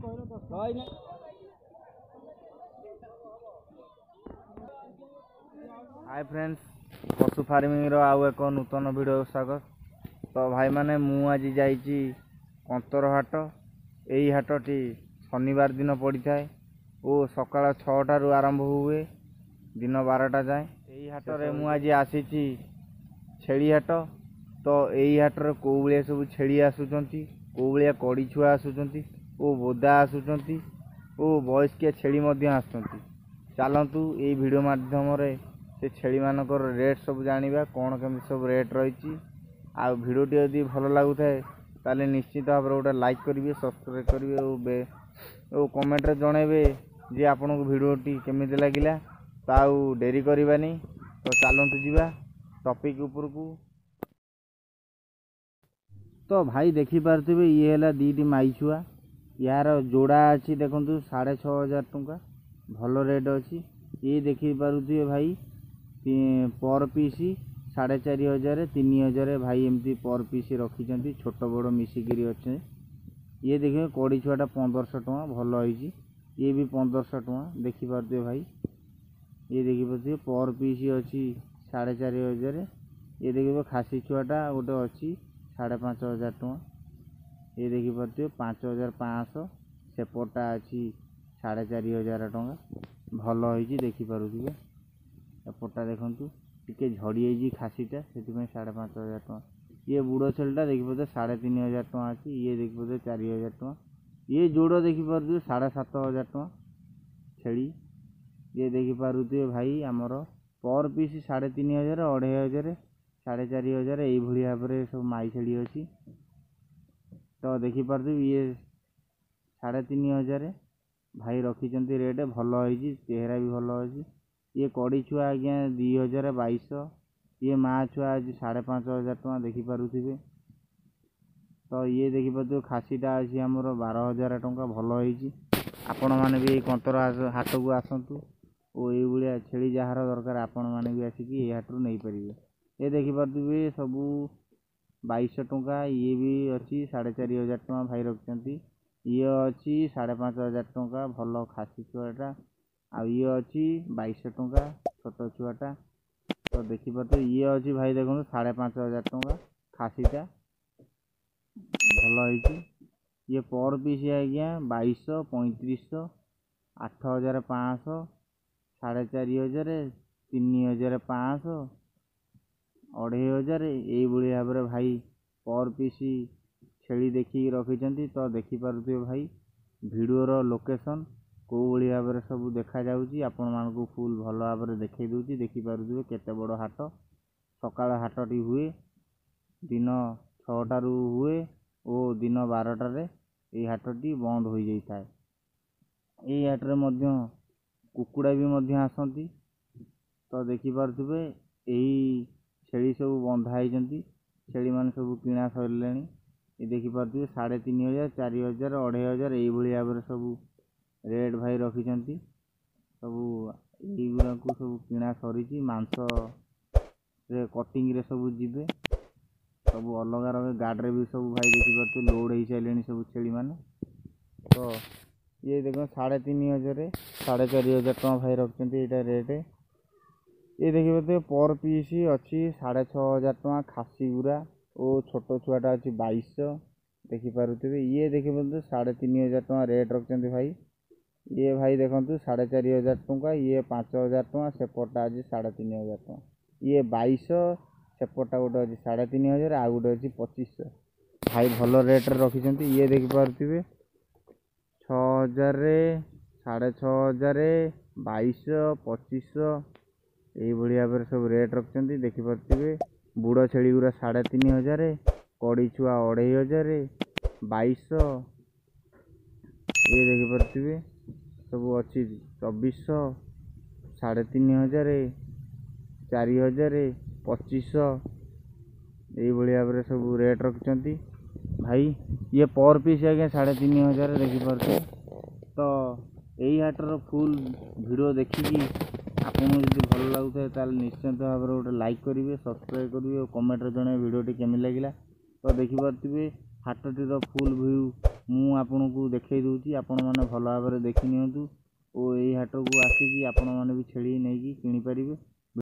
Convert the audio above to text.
Hi friends, पशु farming रो आउ एक नूतन वीडियो स्वागत। तो भाई माने मु आज जाइची कंतर हाट। यही हाटटी शनिवार दिन पड़ी थाए और सकाळ 6टारू आरंभ हुए दिन 12टा जाए। यही हाट रे मु आज आसीची छेली हाट। तो यही हाट रे को भलिया सब छेली आसुचंती, को भलिया कड़ी छुआ आसुचंती और बोदा आसुचंती और बयस्किया छेली मध्य आसुचंती। चलतु ये वीडियो माध्यम रे से छेली मानकर रेट सब जानिबा, कौन केमि सब रेट रही। आ वीडियोटी यदि भल लगुए ताले निश्चित भाव गोटे लाइक करेंगे, सब्सक्राइब करेंगे और कमेंट रे जनइबे जे आपन को वीडियोटी केमी लगिला। तो डेरी करबानी, तो चलतु जीवा टॉपिक ऊपर को। तो भाई देखी पारे ये है दीटी माई छुआ। यार जोड़ा अच्छी देखु 6,500 टंका भल रेट अच्छी। ये देखी पारे भाई पर पीस 4,500 3,000 भाई एमती पर पीस रखी छोट बड़ मिसिकी अच्छे। ये देखिए कड़ी छुआटा 1500 टଙ୍କା भल होई। ये भी 1500 टଙ୍କା देखी पारे भाई। ये देखी पारे पर पीस अच्छी 4,500। ये देखिए खासी छुआटा गोटे अच्छी 5,500 टଙ୍କା। ये देखी पारे 5,500 सेपटा अच्छी 4,500 टଙ୍କା भल होई। देखी पारे एपटा देखु टे झड़ी खासीटा से 5,500 टଙ୍କା। ये बुढ़ छेलटा देखी पारे 3,500 टଙ୍କା अच्छी। ये देखी पारे 4,000 टଙ୍କା। ये जोड़ देखी पारे 7,500 टଙ୍କା छेली। ये देखी पारे भाई आमर पर पीस 3,500 2,500 4,500 यही भाव में सब माई छेली अच्छी। तो देखी पारे ये 3,500 भाई रखी रेट भल होई। चेहरा भी भल अच्छी। ये कड़ी छुआ आज्ञा 2,022। ये माँ छुआ आज 5,500 टଙ୍କା देखी पारे। तो ये देखी पारे खासीटा अच्छी आमर 12,000 टଙ୍କା भल होई। आपण मैंने भी कंतर हाट को आसतु और ये भाया छेली जार दरकार आपण मैंने भी आसिकी हाटू नहीं पारे। ये देखी पारे सबू 2,200 टଙ୍କା। ये भी अच्छी 4,500 टଙ୍କା भाई रखिंट। ये अच्छी 5,500 टଙ୍କା भल खासी छुआटा। ये अच्छी 2,200 टଙ୍କା छोट छुआटा। तो देखी पारे ये अच्छी भाई देखो 5,500 टଙ୍କା खासीटा भल होई। ये पर पीस आज्ञा 2,200 3,500 8,500 4,500 3,500 2,500 यही भाव में भाई पर पीस छेली देखिए रखी। तो देखी पारे भाई वीडियोर लोकेशन को भाव में सब देखा जाऊँगी आपण मानक फुल भल भाव में देखई दूँगी। देखी पारे केते बड़ हाट। सकाळ हाटटी हुए दिन 6टारू हुए और दिन 12टारे ये हाटटी बंद हो जाए। ये हाट्रे कुकुड़ा भी आसती। तो देखी पारे यही छेली सब बंधाई छेली मान सब किणा सरले। ये देखी पारे 3,500 4,000 2,500 यही भाव में सब रेट भाई रखी सब। युरा को सब किणा सरी मांस रे कटिंग रे सब जीवे सब अलग अलग गाड्रे भी सब भाई देखी पारे लोड हो सारे सब छेली मैंने। तो ये देख 3,500 4,500 टଙ୍କା भाई रखिंट यहाँ रेट। ये देखिए पारे पर पीस अच्छी 6,500 टଙ୍କା खासी गुरा और छोट छुआटा अच्छी 2,200 देखी पारे। ये देखिए पारे 3,500 टଙ୍କା रेट रखिंट भाई। ये भाई देखु 4,500 टଙ୍କା। ये 5,000 टଙ୍କା सेपटा अच्छी 3,500 टଙ୍କା। ये 2,200 सेपटा गोटे अच्छी 3,500 आ गोटे अच्छी 2,500 भाई भल रेट रखिंट। ये देखी पारे 6,000 6,500 2,200 2,500 यही भाव में सब रेट रखिंट। देखी पारे बुढ़ छेली गुरा 3,500 कड़ी छुआ 2,500 2,200 ये देखी पारे सब अच्छी 2,400 3,500 4,000 2,500 यही भाव में सब रेट रखिंट भाई। ये पर पीस आज्ञा 3,500 देखी पारे। तो यही हाटर फुल वीडियो देखिकी आपको जब भल लगुए तो निश्चिंत भाव में गोटे लाइक करेंगे, सब्सक्राइब करेंगे और कमेंट जन वीडियोटी केमी लगिला। तो देखी पारे हाटटीर फुल व्यू ମୁଁ ଆପଣଙ୍କୁ ଦେଖେଇ ଦେଉଛି, ଆପଣମାନେ ଭଲ ଭାବରେ ଦେଖି ନିଅନ୍ତୁ ଓ ଏଇ ହାଟକୁ ଆସିକି ଆପଣମାନେ ବି ଛେଳି ନେଇକି କିଣିପାରିବେ।